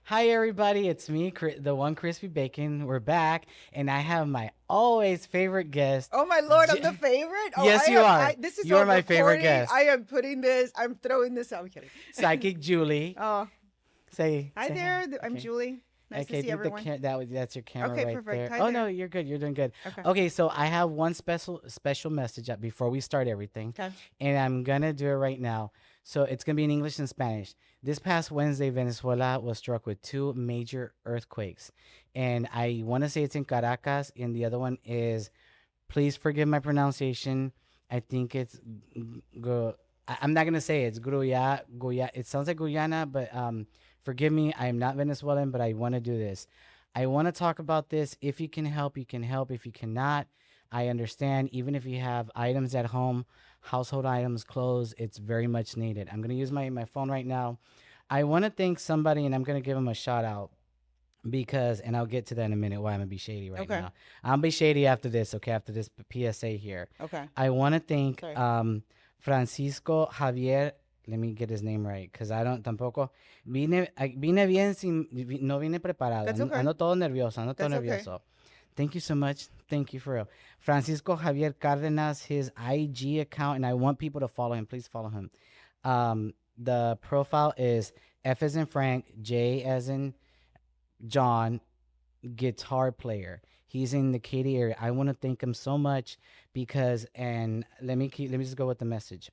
Hi, everybody. It's me, the one crispy bacon. We're back, and I have my always favorite guest. Oh my lord, I'm the J- favorite. Oh, yes, you are. this is You are on my favorite recording. I guest. am putting this. I'm throwing this out. I'm kidding. Psychic Julie. Oh, Say hi hi. there. I'm Okay. Julie. Nice to Okay, I see think everyone. that's your camera Okay, right perfect. there. Hi Oh no, there. you're good. You're doing good. Okay. Okay, so I have one special message up before we start everything, Okay. and I'm gonna do it right now. So it's gonna be in English and Spanish. This past Wednesday, Venezuela was struck with two major earthquakes, and I want to say it's in Caracas, and the other one is. Please forgive my pronunciation. I think it's. I'm not gonna say it. It's Guyana. It sounds like Guyana, but forgive me. I am not Venezuelan, but I want to do this. I want to talk about this. If you can help, you can help. If you cannot, I understand. Even if you have items at home, household items, clothes, it's very much needed. I'm gonna use my phone right now. I want to thank somebody, and I'm gonna give them a shout out because, and I'll get to that in a minute. Why I'm gonna be shady right Okay. now. I'll be shady after this. Okay, after this PSA here. Okay. I want to thank Sorry. Francisco Javier. Let me get his name right, because I don't tampoco. Vine bien sin, no vine preparado. That's okay. Ando todo nervioso, ando todo That's okay. nervioso. Thank you so much. Thank you for real. Francisco Javier Cardenas, his IG account, and I want people to follow him. Please follow him. The profile is F as in Frank, J as in John, guitar player. He's in the Katy area. I want to thank him so much because, and let me just go with the message.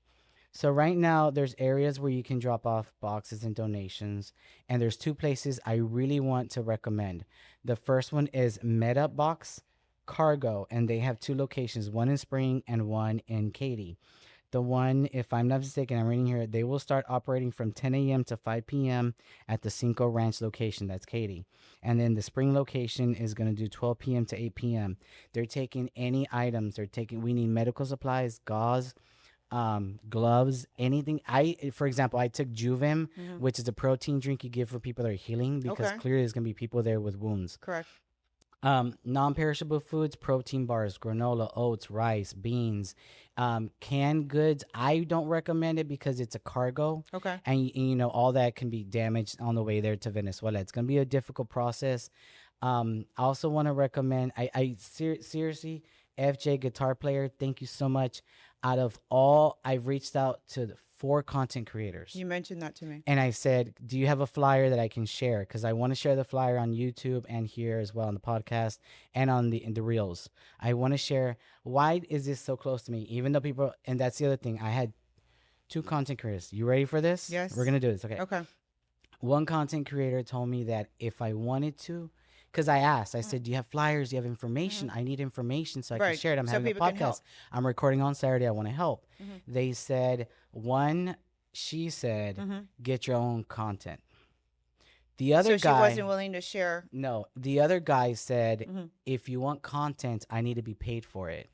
So right now there's areas where you can drop off boxes and donations, and there's two places I really want to recommend. The first one is MedUp Box Cargo, and they have two locations, one in Spring and one in Katy. The one, if I'm not mistaken, I'm reading here, they will start operating from 10 a.m. to 5 p.m. at the Cinco Ranch location. That's Katy. And then the Spring location is going to do 12 p.m. to 8 p.m. They're taking any items. We need medical supplies, gauze, gloves, anything. For example, I took Juvim, Hmm. which is a protein drink you give for people that are healing because Okay. clearly there's going to be people there with wounds. Correct. Non-perishable foods, protein bars, granola, oats, rice, beans, canned goods. I don't recommend it because it's a cargo, Okay. and you know all that can be damaged on the way there to Venezuela. It's gonna be a difficult process. I also want to recommend. Seriously, FJ guitar player. Thank you so much. Out of all, I've reached out to the four content creators. You mentioned that to me. And I said, "Do you have a flyer that I can share? Because I want to share the flyer on YouTube and here as well on the podcast and on the reels. I want to share. Why is this so close to me? Even though people, and that's the other thing. I had two content creators. You ready for this? We're Yes. gonna do this. Okay. Okay. One content creator told me that if I wanted to, because I asked, I said, "Do you have flyers? Do you have information? I need information so I can Right. share it. I'm So having a people can help. podcast. I'm recording on Saturday. I want to help." Hmm. They said, one, she said, Hmm. get your own content. The other So she guy, wasn't willing to share. no, the other guy said, Hmm. if you want content, I need to be paid for it.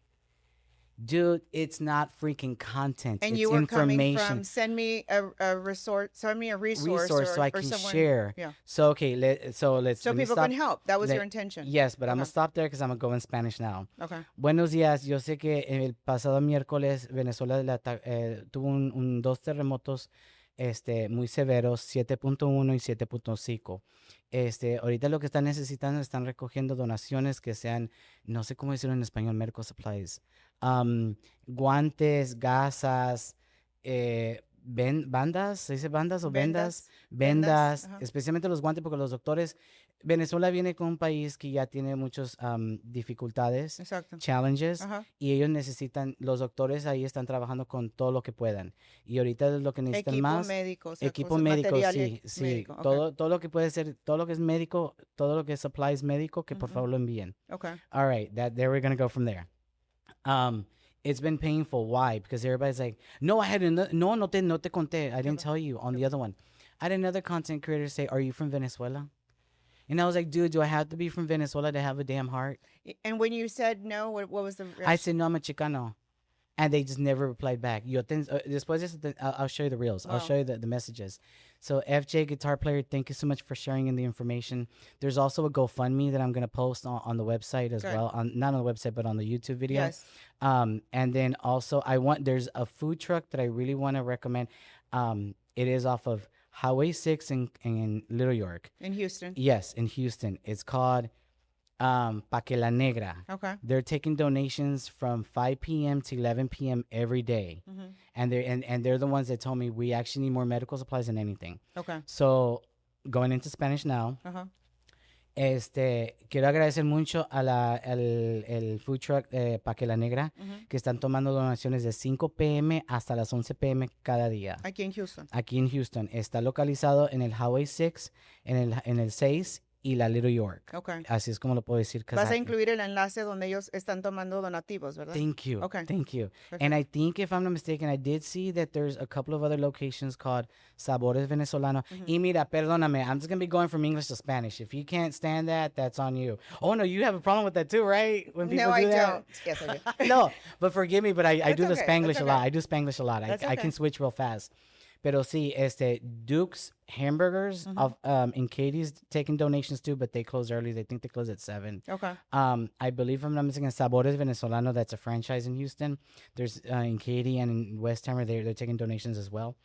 Dude, it's not freaking content. And It's you were coming information. from send me a resource, send me a resource, Resource so I or can someone. share. Yeah. So okay, let's So let me people stop. can help. That was your Let- intention. Yes, but I'm gonna Okay. stop there because I'm gonna go in Spanish now. Okay. Buenos días. Yo sé que el pasado miércoles Venezuela tuvo dos terremotos muy severos, 7.1 y 7.5. Ahorita lo que están necesitando, están recogiendo donaciones que sean, no sé cómo decirlo en español, medical supplies. Guantes, gasas, bandas, ¿se dice bandas o vendas? Vendas, Ajá. especialmente los guantes, porque los doctores, Venezuela viene con un país que ya tiene muchas dificultades, Exacto. challenges, Ajá. y ellos necesitan, los doctores ahí están trabajando con todo lo que puedan. Y ahorita es lo que necesitan Equipo más. médico, o sea, Equipo cosas, médico, material sí, médico. Okay. todo lo que puede ser, todo lo que es médico, todo lo que es supplies médico, que por favor lo envíen. Okay. All right, there we're gonna go from there. It's been painful. Why? Because everybody's like, no, I had no te conté. I didn't tell you on the other one. I had another content creator say, are you from Venezuela? And I was like, dude, do I have to be from Venezuela to have a damn heart? And when you said no, what was the reaction? I said, no, I'm a Chicano. And they just never replied back. Después de eso, I'll show you the reels. I'll Wow. show you the messages. So FJ guitar player, thank you so much for sharing in the information. There's also a GoFundMe that I'm gonna post on the website as Good. well. Not on the website, but on the YouTube video. Yes. And then also there's a food truck that I really want to recommend. It is off of Highway 6 in Little York. In Houston. Yes, in Houston. It's called Pa que la Negra. Okay. They're taking donations from 5 p.m. to 11 p.m. every day. Mm-hmm. And they're the ones that told me we actually need more medical supplies than anything. Okay. So, going into Spanish now. Uh-huh. Quiero agradecer mucho a el food truck Pa que la Negra, que están tomando donaciones de 5 p.m. hasta las 11 p.m. cada día. Aquí en Houston. Aquí en Houston. Está localizado en el Highway 6, en el 6 y la Little York. Okay. Así es como lo puedo decir. Vas a incluir el enlace donde ellos están tomando donativos, ¿verdad? Thank you. Okay. Thank you. Perfect. And I think, if I'm not mistaken, I did see that there's a couple of other locations called Sabores Venezolano. Y mira, perdóname, I'm just going to be going from English to Spanish. If you can't stand that, that's on you. Oh, no, you have a problem with that too, right? When people No, do I that? don't. Yes, I do. No, but forgive me, but I do the okay, Spanglish that's a lot. okay. I do Spanglish a lot. That's I can okay. switch real fast. Pero sí, Duke's Hamburgers of in Katie's taking donations too, but they close early. They think they close at 7. Okay. I believe, if I'm not mistaken, Sabores Venezolano, that's a franchise in Houston. There's in Katy and in Westheimer, they're taking donations as well.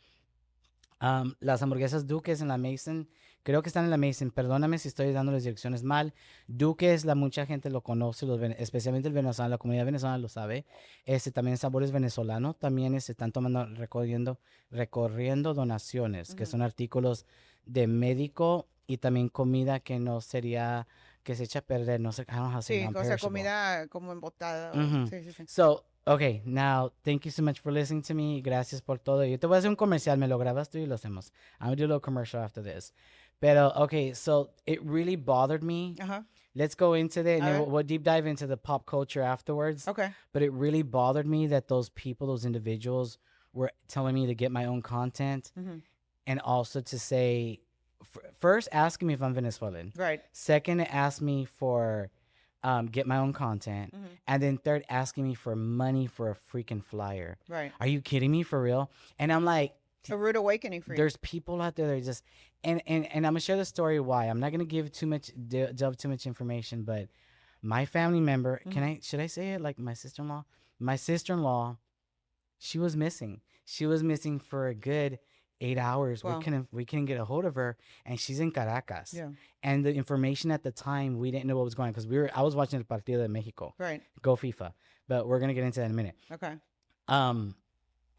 Las hamburguesas Duques en la Mason, creo que están en la Mason. Perdóname si estoy dando las direcciones mal. Duques, mucha gente lo conoce, especialmente el venezolano, la comunidad venezolana lo sabe. También Sabores Venezolano, también están recorriendo donaciones, que son artículos de médico y también comida que no sería, que se echa a perder, no sé, I don't know how to say Sí, o sea, non-perishable. comida como embotada. Sí, sí, sí. So, okay, now, thank you so much for listening to me. Gracias por todo. Yo te voy a hacer un comercial, me lo grabas tú y lo hacemos. I'm going to do a little commercial after this. Pero, okay, so it really bothered me. Uh-huh. Let's go into that, and then All right. we'll deep dive into the pop culture afterwards. Okay. But it really bothered me that those people, those individuals, were telling me to get my own content, and also to say, first, asking me if I'm Venezuelan. Right. Second, ask me for get my own content, and then third, asking me for money for a freaking flyer. Right. Are you kidding me, for real? And I'm like, A rude awakening for you. there's people out there that are just, and I'm gonna share the story why. I'm not gonna give too much, delve too much information, but my family member, should I say it, like my sister-in-law? My sister-in-law, she was missing. She was missing for a good 8 hours. Wow. We couldn't get a hold of her, and she's in Caracas. Yeah. And the information at the time, we didn't know what was going on, because I was watching the Partido de Mexico. Right. Go FIFA. But we're gonna get into that in a minute. Okay.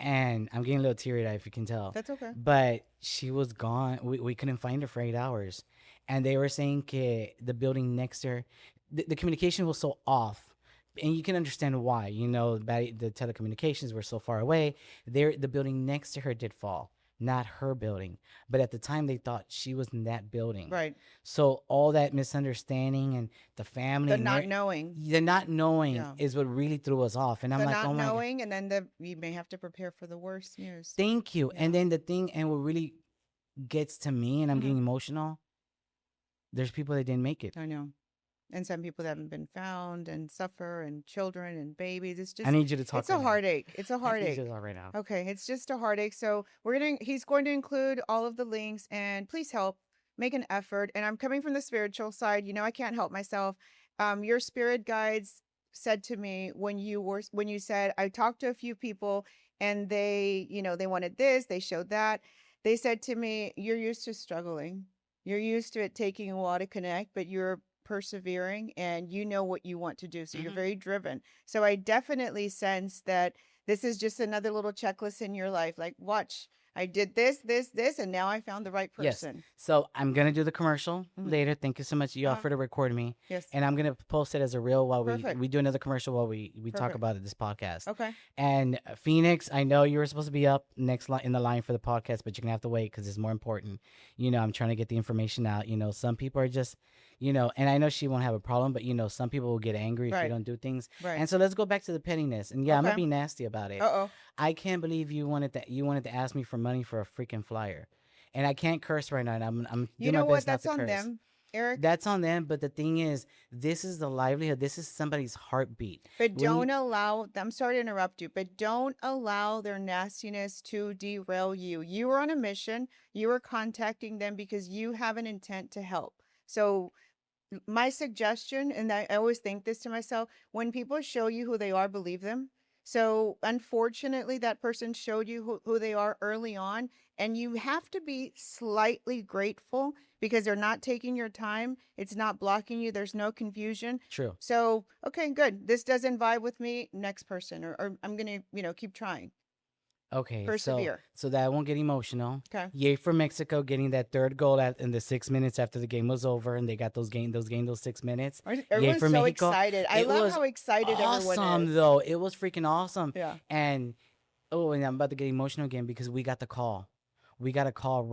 And I'm getting a little teary-eyed, if you can tell. That's okay. But she was gone. We couldn't find her for 8 hours. And they were saying que the building next to her, the communication was so off. And you can understand why. You know, the telecommunications were so far away. The building next to her did fall, not her building. But at the time, they thought she was in that building. Right. So all that misunderstanding and the family. The and not knowing. The not knowing Yeah. is what really threw us off. And I'm The like, not oh my God. knowing, and then you may have to prepare for the worst news. Thank you. And then the thing, and what really gets to me, and I'm getting emotional, there's people that didn't make it. I know. And some people that haven't been found and suffer, and children and babies. It's just, I need you to talk. it's a right now. heartache. It's a I need you heartache. to talk right now. Okay, it's just a heartache. So he's going to include all of the links, and please help, make an effort. And I'm coming from the spiritual side. You know, I can't help myself. Your spirit guides said to me when you said, I talked to a few people and they, they wanted this, they showed that. They said to me, you're used to struggling. You're used to it taking a while to connect, but you're persevering and you know what you want to do. So you're very driven. So I definitely sense that this is just another little checklist in your life. Like, watch, I did this, and now I found the right Yes. person. So I'm gonna do the commercial later. Thank you so much. You Uh-huh. offered to record me, Yes. and I'm gonna post it as a reel while Perfect. we do another commercial while we talk Perfect. about it, this podcast. Okay. And Phoenix, I know you were supposed to be up next in the line for the podcast, but you're gonna have to wait because it's more important. I'm trying to get the information out. Some people are just, and I know she won't have a problem, but some people will get angry if you Right. don't do things. Right. And so let's go back to the pettiness. And yeah, I'm gonna Okay. be nasty about it. Uh-oh. I can't believe you wanted to ask me for money for a freaking flyer, and I can't curse right now. And I'm You doing know my what? best not That's to on curse. them, Eric. That's on them. But the thing is, this is the livelihood. This is somebody's heartbeat. But When don't allow, I'm sorry to interrupt you, but don't allow their nastiness to derail you. You are on a mission. You are contacting them because you have an intent to help. So my suggestion, and I always think this to myself, when people show you who they are, believe them. So unfortunately, that person showed you who they are early on, and you have to be slightly grateful because they're not taking your time. It's not blocking you. There's no confusion. True. So, okay, good. This doesn't vibe with me. Next person, or I'm going to, keep trying. Okay, Persevere. so that I won't get emotional. Okay. Yay for Mexico getting that third goal in the 6 minutes after the game was over, and they got those 6 minutes. Everyone's for so Mexico. excited. I It love was how excited everyone Awesome is. though. It was freaking awesome. Yeah. And and I'm about to get emotional again because we got the call. We got a call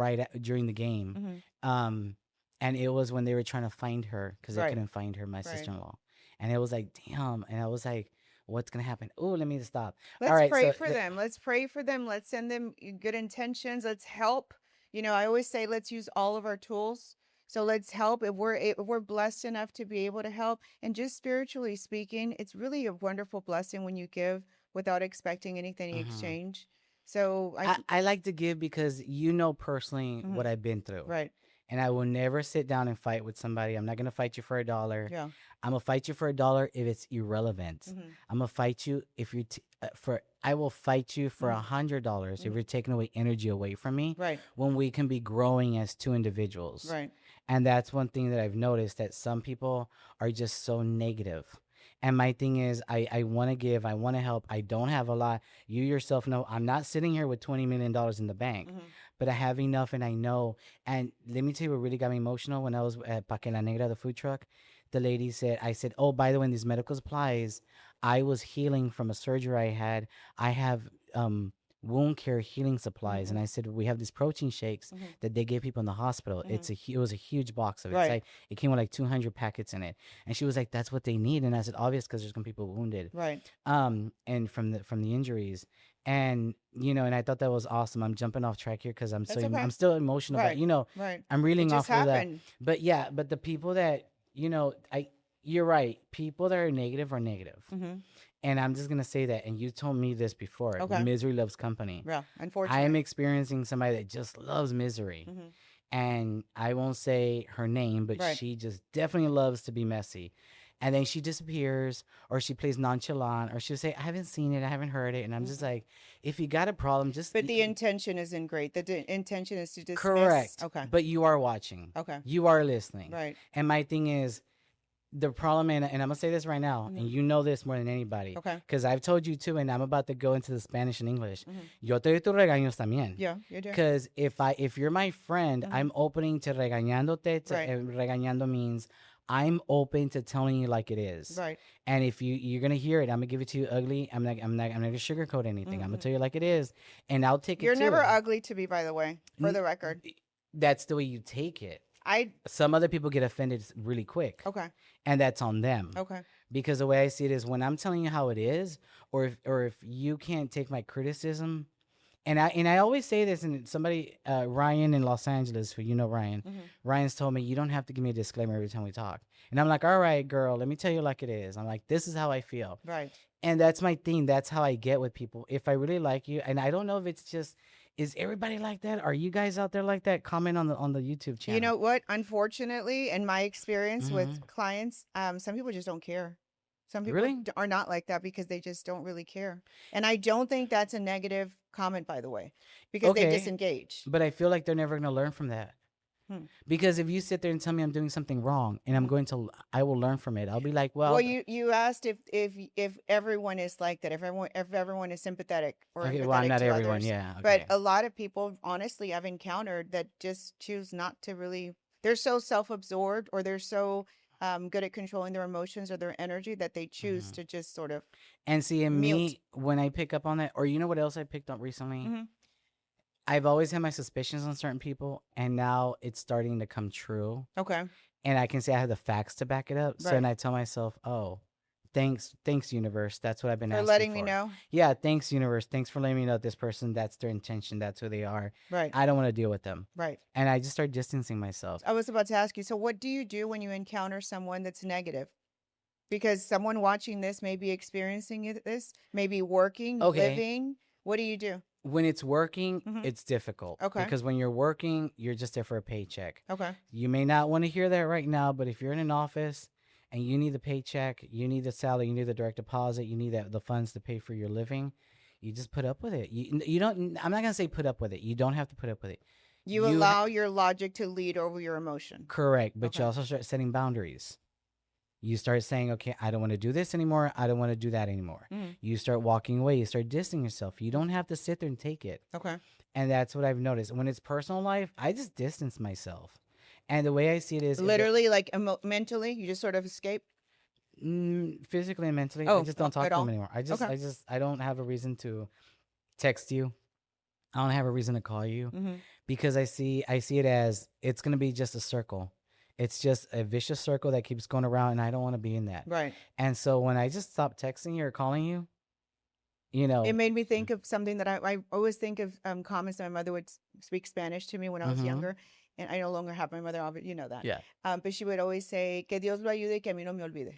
during the game. Mhm. And it was when they were trying to find her because they Right. couldn't find her, my Right. sister-in-law. And it was like, damn. And I was like, what's gonna happen? Oh, let me stop. Let's All right, pray so for them. Let's pray for them. Let's send them good intentions. Let's help. I always say let's use all of our tools. So let's help if we're blessed enough to be able to help. And just spiritually speaking, it's really a wonderful blessing when you give without expecting anything in Mhm. exchange. So I like to give because you know personally what Mhm. I've been through. Right. And I will never sit down and fight with somebody. I'm not gonna fight you for $1. Yeah. I'm gonna fight you for $1 if it's irrelevant. Mhm. I'm gonna fight you if you I will fight you for Mhm. $100 if Mhm. you're taking away energy away from me Right. when we can be growing as two individuals. Right. And that's one thing that I've noticed that some people are just so negative. And my thing is, I want to give, I want to help. I don't have a lot. You yourself know I'm not sitting here with $20 million in the bank, Mhm. but I have enough and I know. And let me tell you what really got me emotional when I was at Paque La Negra, the food truck. The lady said, I said, oh, by the way, in these medical supplies, I was healing from a surgery I had. I have wound care healing supplies. And Mhm. I said, we have these protein shakes Mhm. that they give people in the hospital. Mhm. It was a huge box of it. It's Right. like it came with like 200 packets in it. And she was like, that's what they need. And I said, obvious, because there's gonna be people wounded. Right. And from the injuries. And and I thought that was awesome. I'm jumping off track here because That's okay. I'm still emotional, but Right. Right. I'm It reeling just off of that. happened. But yeah, but the people that you're right. People that are negative are negative. Mhm. And I'm just gonna say that. And you told me this before. Okay. Misery loves company. Yeah. I am Unfortunately. experiencing somebody that just loves misery. Mhm. And I won't say her name, but Right. she just definitely loves to be messy. And then she disappears, or she plays nonchalant, or she'll say, I haven't seen it, I haven't heard it. And I'm just like, if you got a problem, just But the intention isn't great. Intention is to dismiss. correct. Okay. But you are watching. Okay. You are listening. Right. And my thing is, the problem, and I'm gonna say this right now, and Mhm. you know this more than anybody, Okay. because I've told you too, and I'm about to go into the Spanish and English. Mhm. Yo te doy tus regaños también. Yeah, you do. Because if you're my friend, Mhm. I'm opening to regañándote. Right. Regañando means I'm open to telling you like it is. Right. And if you're gonna hear it, I'm gonna give it to you ugly. I'm not gonna sugarcoat anything. I'm gonna tell you like it is, and I'll take You're it too. never ugly to me, by the way, for the record. That's the way you take it. I Some other people get offended really quick, okay. and that's on them. Okay. Because the way I see it is when I'm telling you how it is, or if you can't take my criticism, and I always say this, and somebody Ryan in Los Angeles, who you know Ryan, Mhm. Ryan's told me you don't have to give me a disclaimer every time we talk, and I'm like, all right, girl, let me tell you like it is. I'm like, this is how I feel, Right. and that's my thing. That's how I get with people. If I really like you, and I don't know if it's just. Is everybody like that? Are you guys out there like that? Comment on the YouTube channel. You know what? Unfortunately, in my experience Mhm. with clients, some people just don't care. Some people Really? are not like that because they just don't really care. And I don't think that's a negative comment, by the way, because they Okay. disengage. But I feel like they're never gonna learn from that. Hmm. Because if you sit there and tell me I'm doing something wrong, and I will learn from it. I'll be like, well, Well, you asked if everyone is like that, if everyone is sympathetic or okay, empathetic well, I'm not to everyone, others. yeah. But Okay. a lot of people, honestly, I've encountered that just choose not to really. They're so self-absorbed, or they're so good at controlling their emotions or their energy that they choose Mhm. to just sort of And see, in mute. me, when I pick up on that, or you know what else I picked up recently? Mhm. I've always had my suspicions on certain people, and now it's starting to come true. Okay. And I can say I have the facts to back it up. So Right. then I tell myself, oh, thanks, universe. That's what I've been For asking letting me for. know. Yeah, thanks, universe. Thanks for letting me know this person. That's their intention. That's who they are. Right. I don't want to deal with them. Right. And I just start distancing myself. I was about to ask you, so what do you do when you encounter someone that's negative? Because someone watching this may be experiencing this, maybe working, Okay. living. What do you do? When it's working, Mhm. it's difficult. Okay. Because when you're working, you're just there for a paycheck. Okay. You may not want to hear that right now, but if you're in an office and you need the paycheck, you need the salary, you need the direct deposit, you need the funds to pay for your living, you just put up with it. You don't. I'm not gonna say put up with it. You don't have to put up with it. You allow your logic to lead over your emotion. Correct, but Okay. you also start setting boundaries. You start saying, okay, I don't want to do this anymore. I don't want to do that anymore. You start walking away. You start distancing yourself. You don't have to sit there and take it. Okay. And that's what I've noticed. When it's personal life, I just distance myself. And the way I see it is Literally, like mentally, you just sort of escape. physically and mentally. Oh, I just don't talk at to all? them anymore. Okay. I don't have a reason to text you. I don't have a reason to call you because I see it as it's going to be just a circle. It's just a vicious circle that keeps going around, and I don't want to be in that. Right. And so when I just stop texting you or calling you, you know, It made me think of something that I always think of comments that my mother would speak Spanish to me when I was younger. And I no longer have my mother, you know that. yeah. But she would always say, que Dios lo ayude, que a mí no me olvide.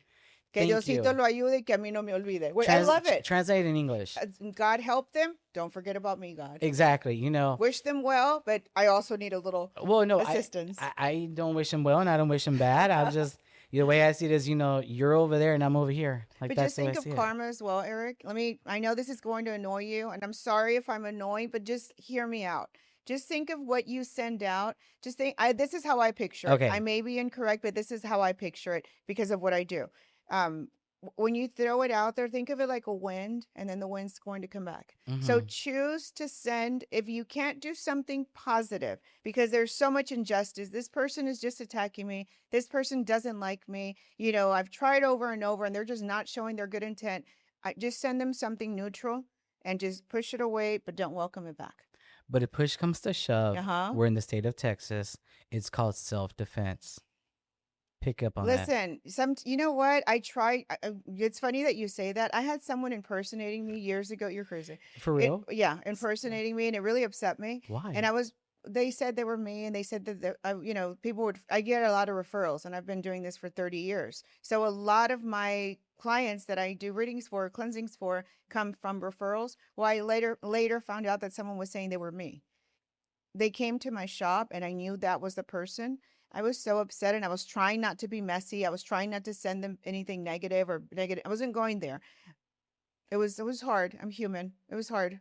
Que Thank Diosito you. lo ayude, que a mí no me olvide. I love it. Translate in English. God help them. Don't forget about me, God. Exactly. You know, Wish them well, but I also need a little well, no, assistance. I don't wish him well and I don't wish him bad. I'm just, the way I see it is, you know, you're over there and I'm over here. Like But that's just the way think I of see it. karma as well, Eric. I know this is going to annoy you, and I'm sorry if I'm annoying, but just hear me out. Just think of what you send out. Just think, this is how I picture it. Okay. I may be incorrect, but this is how I picture it because of what I do. When you throw it out there, think of it like a wind, and then the wind's going to come back. So choose to send, if you can't do something positive, because there's so much injustice. This person is just attacking me. This person doesn't like me. You know, I've tried over and over, and they're just not showing their good intent. I just send them something neutral and just push it away, but don't welcome it back. But if push comes to shove, Uh-huh. we're in the state of Texas. It's called self-defense. Pick up on that. Listen, you know what? I try. It's funny that you say that. I had someone impersonating me years ago. You're crazy. For real? Yeah, impersonating me, and it really upset me. Why? And they said they were me, and they said that, you know, I get a lot of referrals, and I've been doing this for 30 years. So a lot of my clients that I do readings for, cleansings for, come from referrals. Well, I later found out that someone was saying they were me. They came to my shop, and I knew that was the person. I was so upset, and I was trying not to be messy. I was trying not to send them anything negative. I wasn't going there. It was hard. I'm human. It was hard.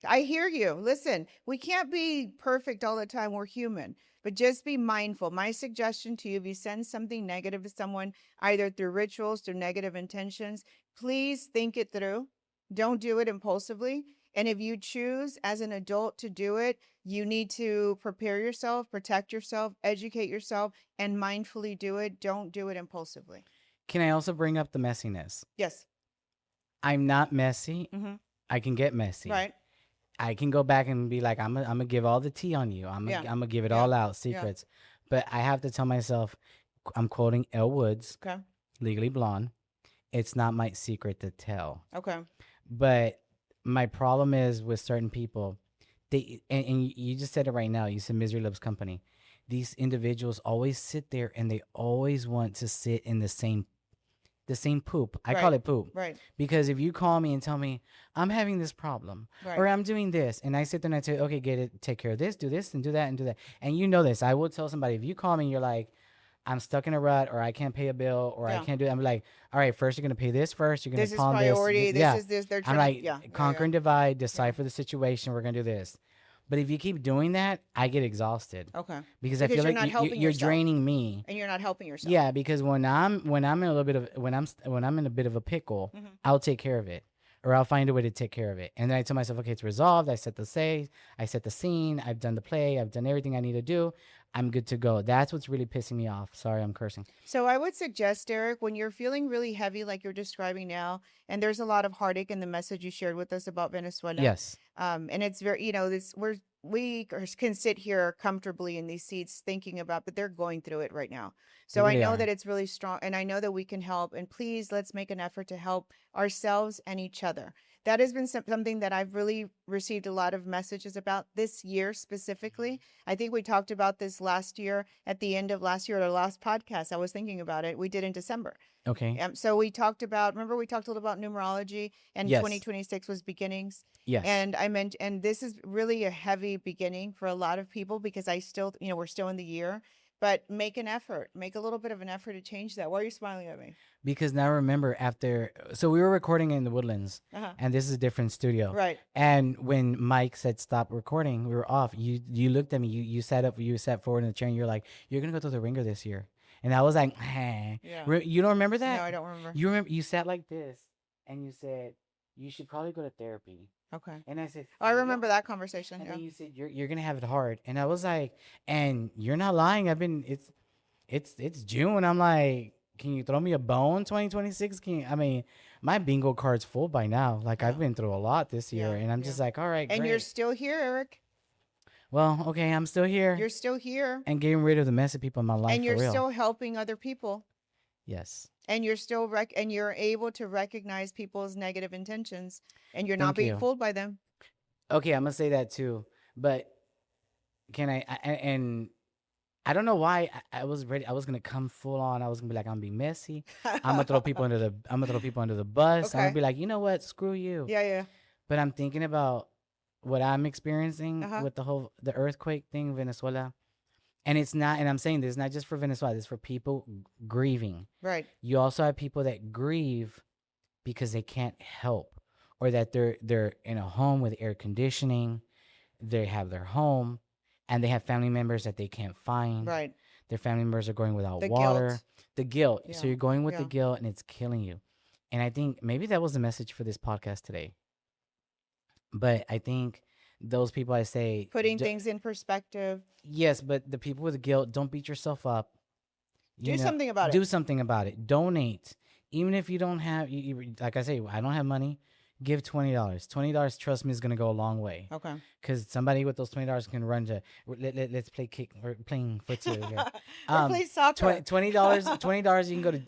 I hear you. Listen, we can't be perfect all the time. We're human, but just be mindful. My suggestion to you, if you send something negative to someone, either through rituals, through negative intentions, please think it through. Don't do it impulsively. And if you choose as an adult to do it, you need to prepare yourself, protect yourself, educate yourself, and mindfully do it. Don't do it impulsively. Can I also bring up the messiness? Yes. I'm not messy. Mhm. I can get messy. Right. I can go back and be like, I'm gonna give all the tea on you. I'm gonna give it Yeah. all out, secrets. But I have to tell myself, I'm quoting Elle Woods, Okay. Legally Blonde. It's not my secret to tell. Okay. But my problem is with certain people, and you just said it right now. You said misery loves company. These individuals always sit there and they always want to sit in the same poop. I call Right. it poop. Right. Because if you call me and tell me I'm having this problem Right. or I'm doing this, and I sit there and I say, okay, get it, take care of this, do this, and do that, and do that. And you know this. I will tell somebody, if you call me and you're like, I'm stuck in a rut, or I can't pay a bill, or I Yeah. can't do it, I'm like, all right, first you're gonna pay this first. You're gonna This is pawn priority. this. This is this. They're I'm trying. like, conquer and divide, decipher the situation. We're gonna do this. But if you keep doing that, I get exhausted Okay. because I Because feel you're like not helping you're yourself. draining me. And you're not helping yourself. Yeah, because when I'm in a little bit of when I'm in a bit of a pickle, I'll take care of it, or I'll find a way to take care of it. And then I tell myself, okay, it's resolved. I set the scene. I've done the play. I've done everything I need to do. I'm good to go. That's what's really pissing me off. Sorry, I'm cursing. So I would suggest, Derek, when you're feeling really heavy, like you're describing now, and there's a lot of heartache in the message you shared with us about Venezuela. Yes. And it's very, you know, we can sit here comfortably in these seats thinking about, but they're going through it right now. So They really I know are. that it's really strong, and I know that we can help. And please, let's make an effort to help ourselves and each other. That has been something that I've really received a lot of messages about this year specifically. I think we talked about this last year at the end of last year, at our last podcast. I was thinking about it. We did in December. Okay. So we talked about, remember we talked a little about numerology, and Yes. 2026 was beginnings. Yes. And I meant, and this is really a heavy beginning for a lot of people because I still, you know, we're still in the year, but make an effort. Make a little bit of an effort to change that. Why are you smiling at me? Because now remember so we were recording in the Woodlands, Uh-huh. and this is a different studio. Right. And when Mike said stop recording, we were off. You looked at me. You sat forward in the chair, and you're like, you're gonna go through the ringer this year. And I was like, eh. Yeah. You don't remember that? No, I don't remember. You remember? You sat like this, and you said you should probably go to therapy. Okay. And I said, Oh, I "Yeah." remember that conversation. And Yeah. then you said you're gonna have it hard, and I was like, and you're not lying. It's June. I'm like, can you throw me a bone? 2026. My bingo card's full by now. Like I've Yeah. been through a lot this year, Yeah, and I'm just yeah. like, all right, And great. you're still here, Eric. Well, okay, I'm still here You're still here. and getting rid of the messy people in my life. And you're for real. still helping other people. Yes. And you're still and you're able to recognize people's negative intentions, and you're not Thank being you. fooled by them. Okay, I'm gonna say that too, but can and I don't know why I was ready. I was gonna come full on. I was gonna be like, I'm gonna be messy. I'm gonna throw people under the bus. I'm Okay. gonna be like, you know what? Screw you. Yeah, yeah. But I'm thinking about what I'm experiencing Uh-huh. with the earthquake thing in Venezuela. And it's not, and I'm saying this not just for Venezuela, it's for people grieving. Right. You also have people that grieve because they can't help, or that they're in a home with air conditioning, they have their home, and they have family members that they can't find. Right. Their family members are going without The water. guilt. The guilt. Yeah, So you're going with the yeah. guilt, and it's killing you. And I think maybe that was the message for this podcast today. But I think those people, I say, Putting things in perspective. yes, but the people with guilt, don't beat yourself up. Do something about it. Do something about it. Donate. Even if you don't have, like I say, I don't have money, give $20. $20, trust me, is going to go a long way. Okay. Because somebody with those $20 can run to, let's play kick, we're playing footsie over here. Or play soccer. $20, you can go to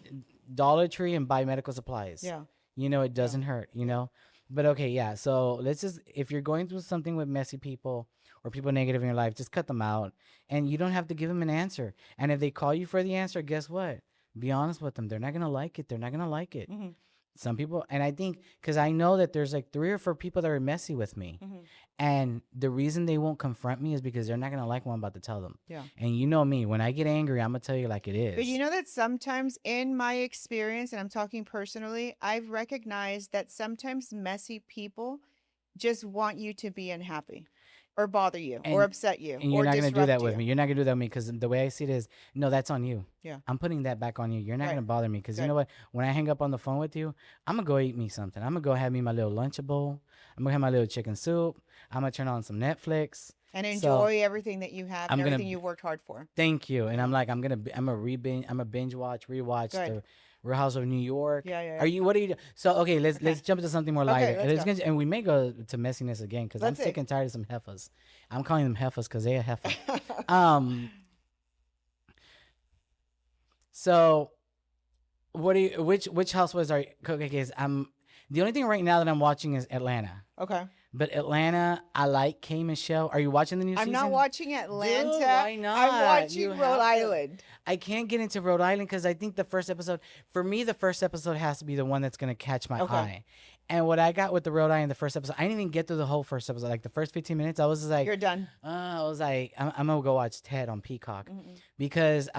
Dollar Tree and buy medical supplies. Yeah. You know, it doesn't hurt, you know? But okay, yeah. So let's just, if you're going through something with messy people or people negative in your life, just cut them out. And you don't have to give them an answer. And if they call you for the answer, guess what? Be honest with them. They're not going to like it. They're not going to like it. Mhm. Some people, and I think, because I know that there's like 3 or 4 people that are messy with me. Mhm. And the reason they won't confront me is because they're not going to like what I'm about to tell them. Yeah. And you know me, when I get angry, I'm going to tell you like it is. But you know that sometimes in my experience, and I'm talking personally, I've recognized that sometimes messy people just want you to be unhappy or bother you or And- upset you And you're or not going to do that disrupt with you. me. You're not going to do that with me, because the way I see it is, no, that's on you. Yeah. I'm putting that back on you. You're not Right. going to bother me, because you Right. know what? When I hang up on the phone with you, I'm going to go eat me something. I'm going to go have me my little Lunchable. I'm going to have my little chicken soup. I'm going to turn on some Netflix. And So, enjoy everything that you have I'm and gonna- everything you worked hard for. Thank you. And I'm like, I'm a binge watch, rewatch Good. the Real House of New York. Yeah, yeah, yeah. What are you So okay, let's jump into something more Okay, lighter. let's go. And we may go to messiness again, because I'm Let's sick see. and tired of some heifers. I'm calling them heifers because they a heifer. So what do you which housewives are okay, guys? The only thing right now that I'm watching is Atlanta. Okay. But Atlanta, I like K. Michelle. Are you watching the new I'm season? not watching Atlanta. why not? I'm watching You Rhode have to. Island. I can't get into Rhode Island because I think the first episode, for me, the first episode has to be the one that's going to catch my Okay. eye. And what I got with the Rhode Island, the first episode, I didn't even get through the whole first episode. Like the first 15 minutes, I was just like, You're done. I was like, I'm going to go watch Ted on Peacock. Mm-mm. Because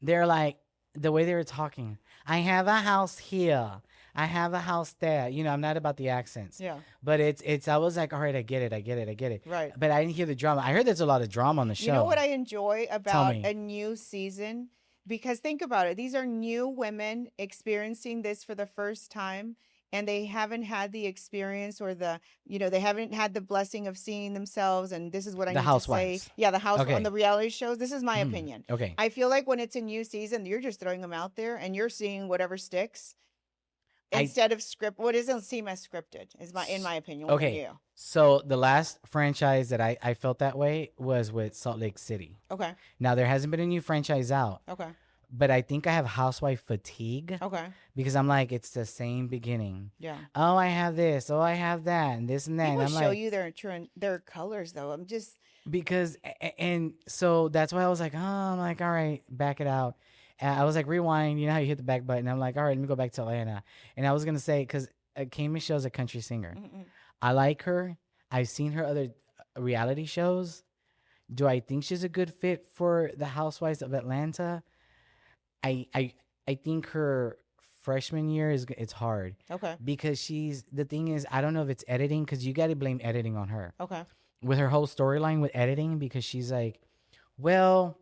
they're like, the way they were talking, I have a house here. I have a house there. You know, I'm not about the accents. Yeah. But it's I was like, all right, I get it. Right. But I didn't hear the drama. I heard there's a lot of drama on the show. You know what I enjoy about me. a new season? Because think about it. These are new women experiencing this for the first time, and they haven't had the experience or they haven't had the blessing of seeing themselves. And this is what I The need housewives. to say. Yeah, the house Okay. on the reality shows. This is my Hmm. opinion. Okay. I feel like when it's a new season, you're just throwing them out there and you're seeing whatever sticks instead of script. What doesn't seem as scripted is in my opinion. What Okay. about So the last franchise that I felt that way was with Salt Lake City. you? Okay. Now there hasn't been a new franchise out, Okay. but I think I have housewife fatigue Okay. because I'm like, it's the same beginning. Yeah. Oh, I have this. Oh, I have that, and this and that. People And I'm show like, you their colors though. I'm just because and so that's why I was like, oh, I'm like, all right, back it out. And I was like, rewind. You know how you hit the back button. I'm like, all right, let me go back to Atlanta. And I was gonna say, because K. Michelle's a country singer. mm-mm. I like her. I've seen her other reality shows. Do I think she's a good fit for the Housewives of Atlanta? I I I think her freshman year it's hard Okay. because the thing is, I don't know if it's editing, because you got to blame editing on her Okay. with her whole storyline with editing, because she's like, well,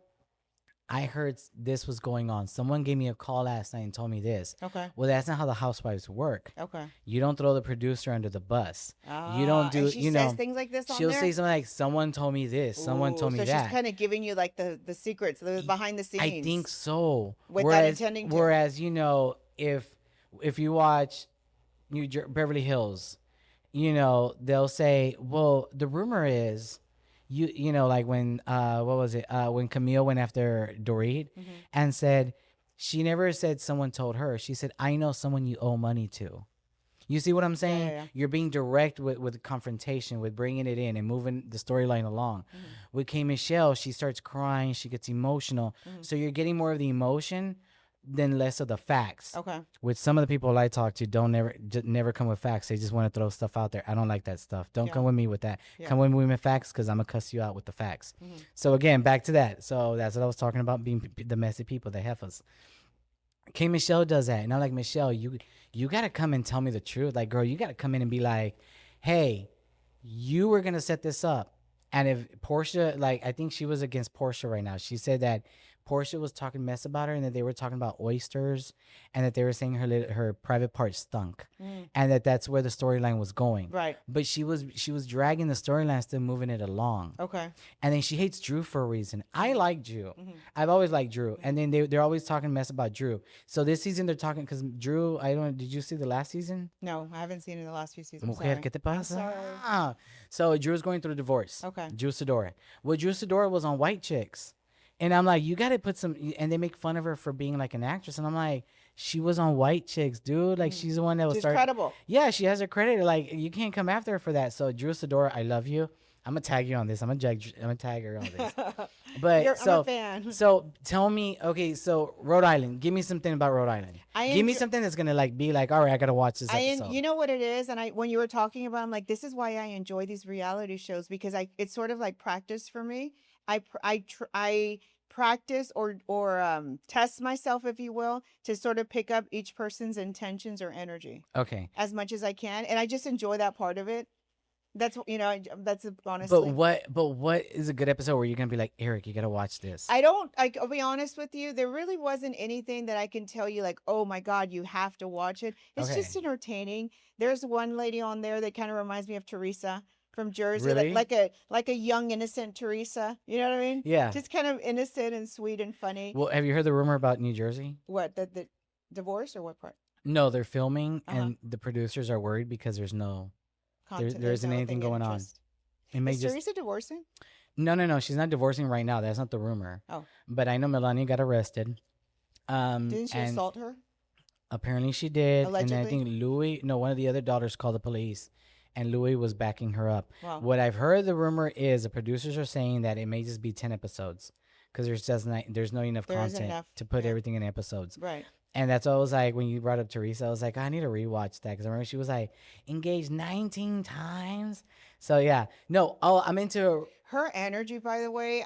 I heard this was going on. Someone gave me a call last night and told me this. Okay. Well, that's not how the Housewives work. Okay. You don't throw the producer under the bus. You Ah, don't do, and she says things like this on she'll there. say something like, someone told me this, someone told Ooh, me so that. she's kind of giving you like the secrets, the behind the scenes. I think so. Without intending to. Whereas, if you watch Beverly Hills, they'll say, well, the rumor is, like when what was it? When Camille went after Dorit and said, she never said someone told her. She said, I know someone you owe money to. You see what I'm saying? yeah. You're being direct with confrontation, with bringing it in and moving the storyline along. With K. Michelle, she starts crying, she gets emotional. So you're getting more of the emotion than less of the facts. Okay. With some of the people I talk to, never come with facts. They just want to throw stuff out there. I don't like that stuff. Don't come with me with that. Yeah. Come with me with facts, because I'm gonna cuss you out with the facts. So again, back to that. So that's what I was talking about, being the messy people, the heifers. K. Michelle does that, and I'm like, Michelle, you gotta come and tell me the truth. Like, girl, you gotta come in and be like, hey, you were gonna set this up, and if Portia, like, I think she was against Portia right now. She said that Portia was talking mess about her, and that they were talking about oysters, and that they were saying her private part stunk, and that's where the storyline was going. Right. But she was dragging the storyline, still moving it along. Okay. And then she hates Drew for a reason. I like Drew. I've always liked Drew. And then they're always talking mess about Drew. So this season they're talking, because Drew, did you see the last season? No, I haven't seen it in the last few seasons. Mujer, Sorry. ¿qué te pasa? sorry. So Drew's going through a divorce. Okay. Drew Sidora. Well, Drew Sidora was on White Chicks. And I'm like, you got to put some, and they make fun of her for being like an actress. And I'm like, she was on White Chicks, dude. Like, she's the one that was She's credible. Yeah, she has her credit. Like, you can't come after her for that. So Drew Sidora, I love you. I'm gonna tag you on this. I'm gonna tag her on this. But I'm a fan. So tell me, okay, so Rhode Island. Give me something about Rhode Island. Give me something that's gonna be like, all right, I gotta watch this episode. You know what it is, and when you were talking about, I'm like, this is why I enjoy these reality shows, because it's sort of like practice for me. I practice or test myself, if you will, to sort of pick up each person's intentions or energy. Okay. As much as I can, and I just enjoy that part of it. That's that's honestly. But what is a good episode where you're gonna be like, Eric, you gotta watch this? I'll be honest with you. There really wasn't anything that I can tell you like, oh my God, you have to watch it. It's just entertaining. There's one lady on there that kind of reminds me of Teresa from Jersey, Really? like a young innocent Teresa. You know what I mean? Yeah. Just kind of innocent and sweet and funny. Well, have you heard the rumor about New Jersey? What, the divorce or what part? No, they're filming, and the producers are worried because there There's isn't no anything thing going on. interest. It may Is Teresa divorcing? No, she's not divorcing right now. That's not the rumor. Oh. But I know Melania got arrested. Didn't she and assault her? Apparently she did. Allegedly? And I think one of the other daughters called the police, and Louis was backing her up. Wow. What I've heard, the rumor is the producers are saying that it may just be 10 episodes, because there's not enough There isn't content enough, to put yeah. everything in episodes. Right. And that's what I was like, when you brought up Teresa, I was like, I need to rewatch that, because I remember she was like engaged 19 times. So yeah, no, I'm into Her energy, by the way,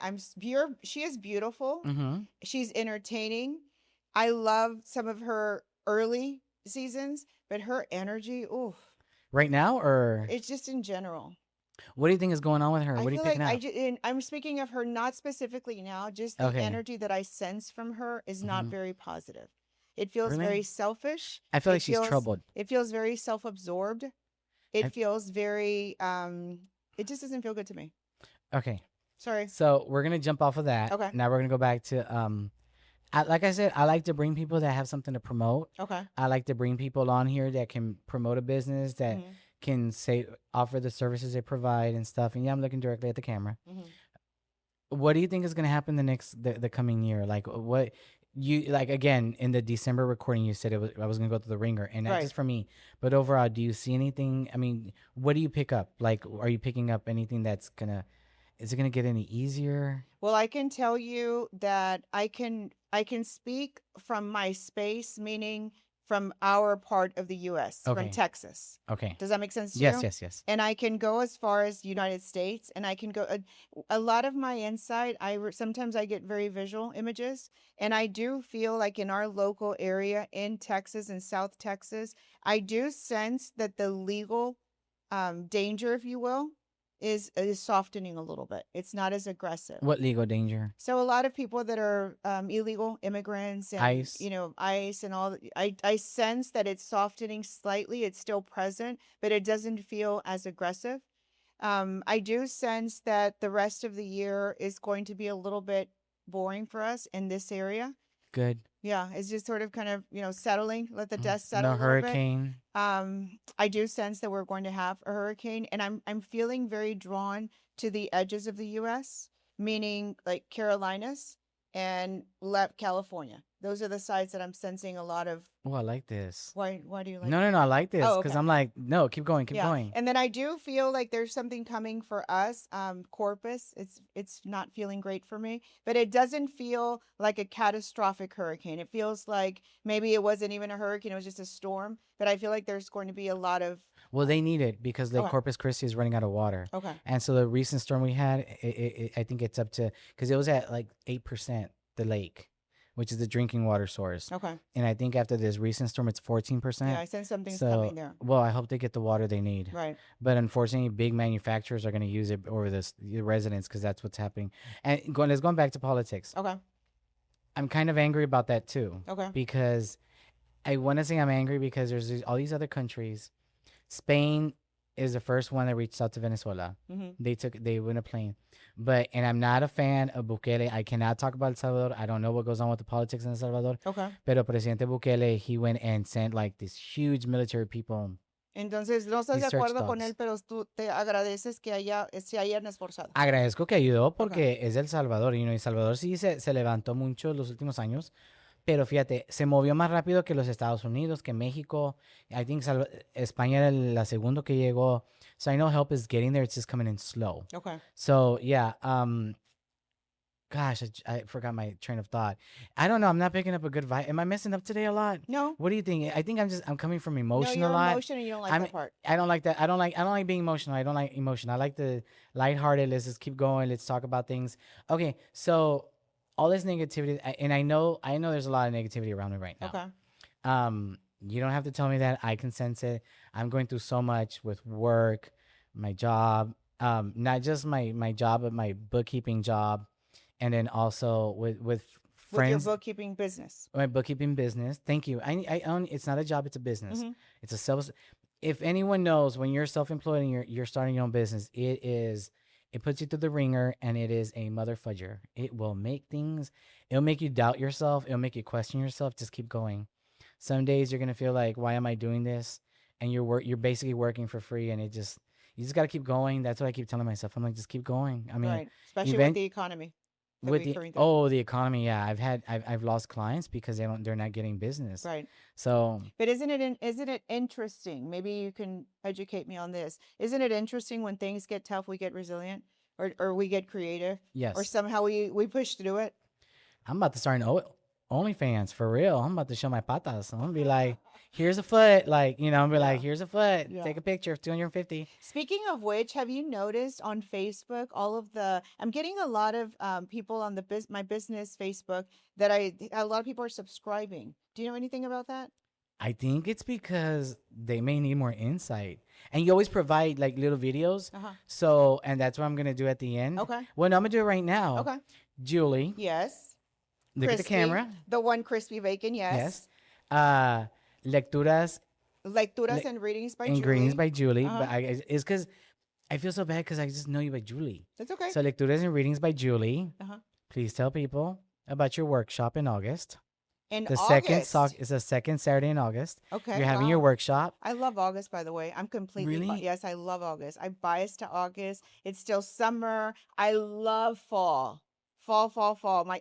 she is beautiful. Mm-hmm. She's entertaining. I love some of her early seasons, but her energy, oof, Right now, or it's just in general. what do you think is going on with her? I What are you feel like picking up? I'm speaking of her, not specifically now, just the Okay. energy that I sense from her is not Mhm. very positive. It feels Really? very selfish. I feel It like she's feels- troubled. It feels very self-absorbed. It I- feels very, it just doesn't feel good to me. Okay, Sorry. so we're gonna jump off of that. Okay. Now we're gonna go back to like I said, I like to bring people that have something to promote. Okay. I like to bring people on here that can promote a business, that Mhm. can offer the services they provide and stuff. And yeah, I'm looking directly at the camera. Mhm. What do you think is gonna happen the coming year? Like, what you like, again, in the December recording, you said I was gonna go to the Ringer, and not Right. just for me, but overall, do you see anything? I mean, what do you pick up? Like, are you picking up anything is it gonna get any easier? Well, I can tell you that I can speak from my space, meaning from our part of the U.S., from Okay. Texas. Okay. Does that make sense to Yes, you? yes, yes. And I can go as far as United States, and I can go a lot of my insight. Sometimes I get very visual images, and I do feel like in our local area in Texas and South Texas, I do sense that the legal danger, if you will, is softening a little bit. It's not as aggressive. What legal danger? So a lot of people that are illegal immigrants and ICE. ICE and all, I sense that it's softening slightly. It's still present, but it doesn't feel as aggressive. I do sense that the rest of the year is going to be a little bit boring for us in this area. Good. Yeah, it's just sort of kind of, settling, let the dust No settle a little bit. hurricane. I do sense that we're going to have a hurricane, and I'm feeling very drawn to the edges of the US, meaning like Carolinas and left California. Those are the sides that I'm sensing a lot of. Oh, I like this. Why do you like No, no, no. I like this Oh, because okay. I'm like, no, keep going, keep Yeah. going. And then I do feel like there's something coming for us. Corpus, it's not feeling great for me, but it doesn't feel like a catastrophic hurricane. It feels like maybe it wasn't even a hurricane, it was just a storm. But I feel like there's going to be a lot of. Well, they need it because Lake Okay. Corpus Christi is running out of water. Okay. And so the recent storm we had, I think it's up to, because it was at like 8%, the lake, which is the drinking water source. Okay. And I think after this recent storm, it's 14%. Yeah, I sense something's So, coming there. well, I hope they get the water they need. Right. But unfortunately, big manufacturers are going to use it over the residents because that's what's happening. And let's go back to politics. Okay. I'm kind of angry about that too. Okay. Because I want to say I'm angry because all these other countries. Spain is the first one that reached out to Venezuela. Mm-hmm. They went a plane. And I'm not a fan of Bukele. I cannot talk about El Salvador. I don't know what goes on with the politics in El Salvador. Okay. Pero Presidente Bukele, he went and sent like this huge military people. Entonces, no estás de Research acuerdo con dogs. él, pero tú te agradeces que se hayan esforzado. Agradezco que ayudó porque es El Salvador. El Salvador sí se levantó mucho los últimos años. Pero fíjate, se movió más rápido que los Estados Unidos, que México. I think España era la segundo que llegó. So I know help is getting there. It's just coming in slow. Okay. So yeah, gosh, I forgot my train of thought. I don't know. I'm not picking up a good vibe. Am I messing up today a lot? No. What do you think? I think I'm coming from emotion No, a you're lot. emotion and you don't like I'm- that part. I don't like that. I don't like being emotional. I don't like emotion. I like the lighthearted. Let's just keep going. Let's talk about things. Okay, so all this negativity, and I know there's a lot of negativity around me right now. Okay. You don't have to tell me that. I can sense it. I'm going through so much with work, my job, not just my job, but my bookkeeping job, and then also with With your friends, bookkeeping business. my bookkeeping business. Thank you. I own. It's not a job. It's a business. Mhm. It's a self. If anyone knows, when you're self-employed and you're starting your own business, it puts you through the ringer, and it is a mother fudger. It will make things. It'll make you doubt yourself. It'll make you question yourself. Just keep going. Some days you're gonna feel like, why am I doing this? And you're basically working for free, and you just gotta keep going. That's what I keep telling myself. I'm like, just keep going. I mean, Right. Especially event- with the economy. that with we're the going through. the economy, yeah, I've lost clients because they're not getting business. Right. So But isn't it interesting? Maybe you can educate me on this. Isn't it interesting when things get tough, we get resilient, or we get creative, yes, or somehow we push through it? I'm about to start an OnlyFans for real. I'm about to show my patas. I'm gonna be like, here's a foot, like I'm gonna be like, here's a foot. Yeah. Take a picture of 250. Speaking of which, have you noticed on Facebook I'm getting a lot of people on my business Facebook that a lot of people are subscribing. Do you know anything about that? I think it's because they may need more insight, and you always provide like little videos. Uh-huh. So, and that's what I'm gonna do at the end. Okay. Well, no, I'm gonna do it right now. Okay. Julie, Yes. look at the Crispy. camera. The one crispy bacon, yes. Yes. Lecturas Lecturas and readings by and Julie. greetings by Julie. Uh-huh. But it's because I feel so bad because I just know you by Julie. That's okay. So lecturas and readings by Julie. Uh-huh. Please tell people about your workshop in August. In The August. it's the second Saturday in August. Okay. You're having your wow. workshop. I love August, by the way. I'm completely Really? yes, I love August. I'm biased to August. It's still summer. I love fall. Fall.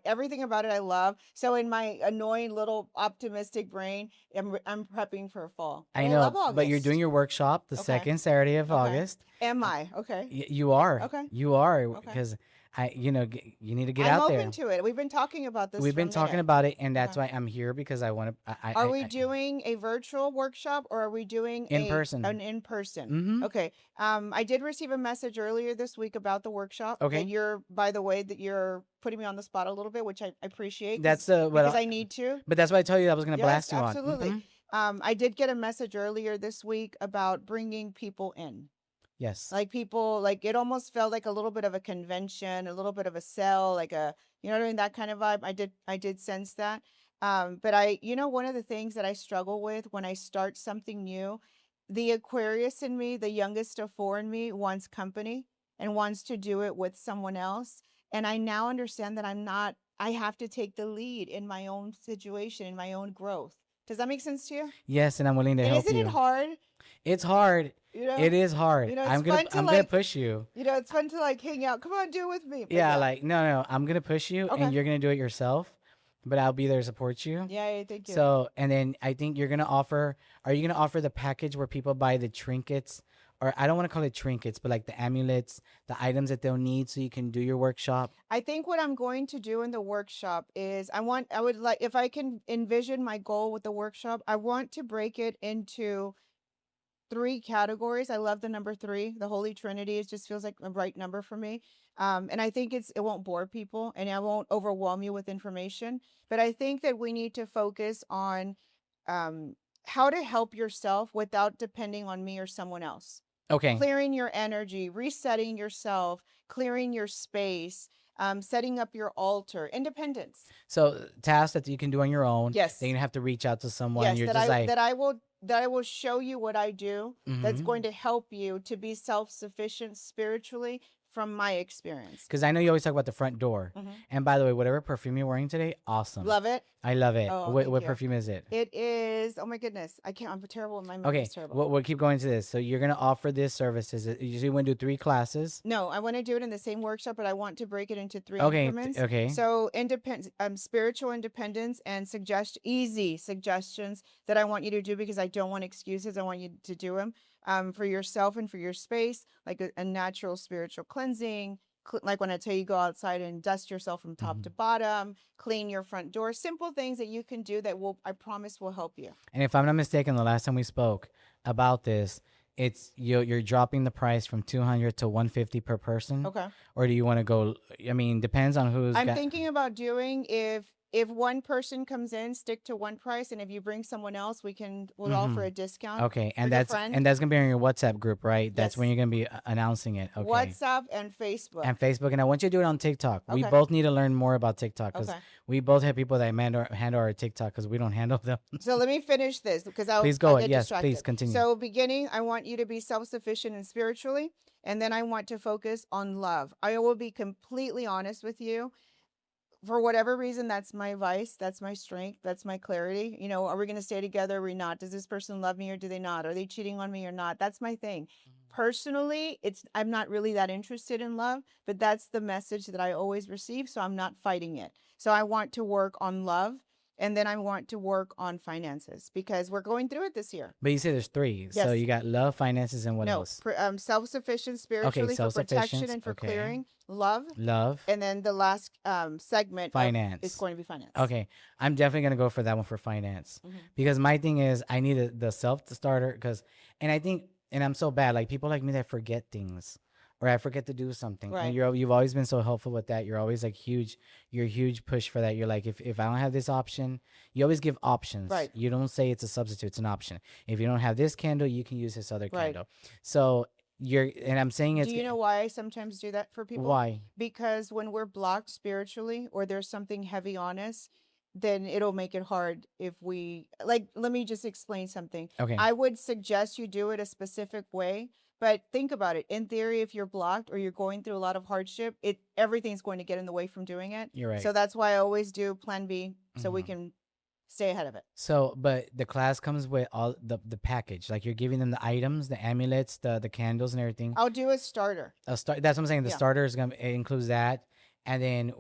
Everything about it I love. So in my annoying little optimistic brain, I'm prepping for fall. I But know, love August. but you're doing your workshop the Okay. second Saturday of Okay. August. Am I? Okay. You are. Okay. You are Okay. because you need to get I'm out open there. to it. We've been talking about this We've for a been talking minute. about it, and that's Okay. why I'm here because I want to. Are we doing a virtual workshop or are we doing In person. an in person? Mm-hmm. Okay. I did receive a message earlier this week about the workshop that Okay. you're, by the way, that you're putting me on the spot a little bit, which I appreciate That's because I need to. but that's why I told you I was gonna Yes, blast you on. absolutely. Mhm. I did get a message earlier this week about bringing people in. Yes. Like people, like it almost felt like a little bit of a convention, a little bit of a sell, like a, you know what I mean, that kind of vibe. I did sense that. But one of the things that I struggle with when I start something new, the Aquarius in me, the youngest of four in me, wants company and wants to do it with someone else. And I now understand that I have to take the lead in my own situation, in my own growth. Does that make sense to you? Yes, and I'm willing to And help isn't it you. hard? It's hard. You know, It is hard. it's fun to I'm gonna like, push you. it's fun to like hang out. Come on, do it with me. But Yeah, like no, I'm gonna push you, Okay. and you're gonna do it yourself, but I'll be there to support you. Yeah, thank you. So, and then I think you're gonna offer. Are you gonna offer the package where people buy the trinkets, or I don't want to call it trinkets, but like the amulets, the items that they'll need, so you can do your workshop? I think what I'm going to do in the workshop is I would like, if I can envision my goal with the workshop, I want to break it into 3 categories. I love the number 3, the Holy Trinity. It just feels like a right number for me. And I think it won't bore people and I won't overwhelm you with information. But I think that we need to focus on how to help yourself without depending on me or someone else. Okay. Clearing your energy, resetting yourself, clearing your space, setting up your altar, independence. So tasks that you can do on your own. Yes. Then you have to reach out to someone. Yes, You're that just like, that I will show you what I do that's Mhm. going to help you to be self-sufficient spiritually from my experience. Because I know you always talk about the front door. Mhm. And by the way, whatever perfume you're wearing today, awesome. Love it. I love it. Oh, what thank you. perfume is it? It is, oh my goodness. I'm terrible. My memory Okay, is terrible. we'll keep going to this. So you're gonna offer this services. You want to do 3 classes? No, I want to do it in the same workshop, but I want to break it into 3 Okay, increments. okay. So spiritual independence and easy suggestions that I want you to do because I don't want excuses. I want you to do them for yourself and for your space, like a natural spiritual cleansing. Like when I tell you go outside and dust yourself from top to bottom, clean your front door, simple things that you can do that I promise will help you. And if I'm not mistaken, the last time we spoke about this, it's you're dropping the price from 200 to 150 per person. Okay. Or do you want to go? I mean, depends on who's. I'm thinking about doing if one person comes in, stick to one price, and if you bring someone else, we'll offer a discount. Okay, and your that's friend. and that's gonna be on your WhatsApp group, right? That's when Yes. you're gonna be announcing it. Okay. WhatsApp and Facebook. And Facebook, and I want you to do it on TikTok. We Okay. both need to learn more about TikTok because Okay. we both have people that handle our TikTok because we don't handle them. So let me finish this because Please go I'll ahead. get Yes, distracted. please continue. So beginning, I want you to be self-sufficient and spiritually, and then I want to focus on love. I will be completely honest with you. For whatever reason, that's my vice, that's my strength, that's my clarity. Are we going to stay together? Are we not? Does this person love me or do they not? Are they cheating on me or not? That's my thing. Personally, I'm not really that interested in love, but that's the message that I always receive, so I'm not fighting it. So I want to work on love, and then I want to work on finances because we're going through it this year. But you say there's 3, so Yes. you got love, finances, and what No, else? self-sufficient spiritually for protection self-sufficient, and for okay. clearing, love, Love, and then the last segment finance. is going to be finance. Okay, I'm definitely gonna go for that one for finance Mhm. because my thing is I need the self starter and I think I'm so bad like people like me that forget things or I forget to do something. Right. And you've always been so helpful with that. You're always like you're a huge push for that. You're like if I don't have this option, you always give options. Right. You don't say it's a substitute, it's an option. If you don't have this candle, you can use this other Right. candle. So and I'm saying it's Do you know why I sometimes do that for people? why? Because when we're blocked spiritually or there's something heavy on us, then it'll make it hard if we let me just explain something. Okay. I would suggest you do it a specific way, but think about it. In theory, if you're blocked or you're going through a lot of hardship, everything's going to get in the way from doing it. You're right. So that's why I always do plan B so we Mhm. can stay ahead of it. So, but the class comes with all the package. Like you're giving them the items, the amulets, the candles, and everything. I'll do a starter. That's what I'm saying. The Yeah. starter is gonna it includes that, and then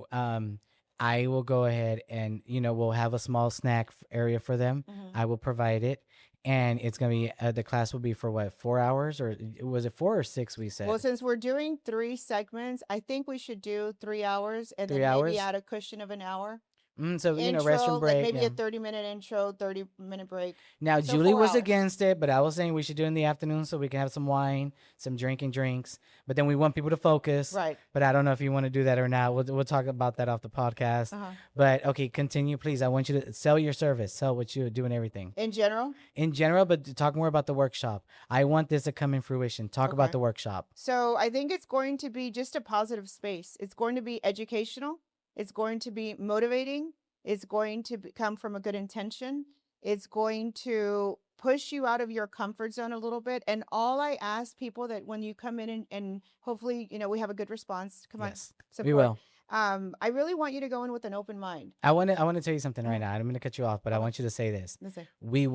I will go ahead and we'll have a small snack area for them. Mhm. I will provide it, and it's gonna be the class will be for what, 4 hours, or was it 4 or 6? We Well, said since we're doing 3 segments, I think we should do 3 hours and three then maybe hours. add a cushion of an hour. So Intro, restroom like break. maybe Yeah. a 30-minute intro, 30-minute break. Now So Julie 4 was hours. against it, but I was saying we should do it in the afternoon so we can have some wine, some drinking drinks. But then we want people to focus. Right. But I don't know if you want to do that or not. We'll talk about that off the podcast. Uh-huh. But okay, continue, please. I want you to sell your service, sell what you do and everything In general. in general. But to talk more about the workshop. I want this to come in fruition. Talk about Okay. the workshop. So I think it's going to be just a positive space. It's going to be educational. It's going to be motivating. It's going to come from a good intention. It's going to push you out of your comfort zone a little bit. And all I ask people that when you come in and hopefully, we have a good response. Come on, Yes, support. we will. I really want you to go in with an open mind. I want to tell you something right Mhm. now. I'm going to cut you off, but I Okay. want you to say this. Let's say We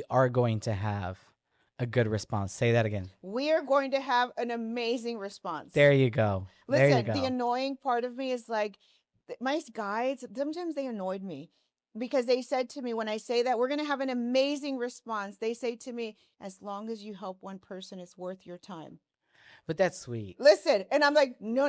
are going to have a good response. Say that again. we are going to have an amazing response. There you go. There you Listen, the go. annoying part of me is like my guides, sometimes they annoyed me because they said to me, when I say that we're going to have an amazing response, they say to me, as long as you help one person, it's worth your time. But that's sweet. Listen, and I'm like, no.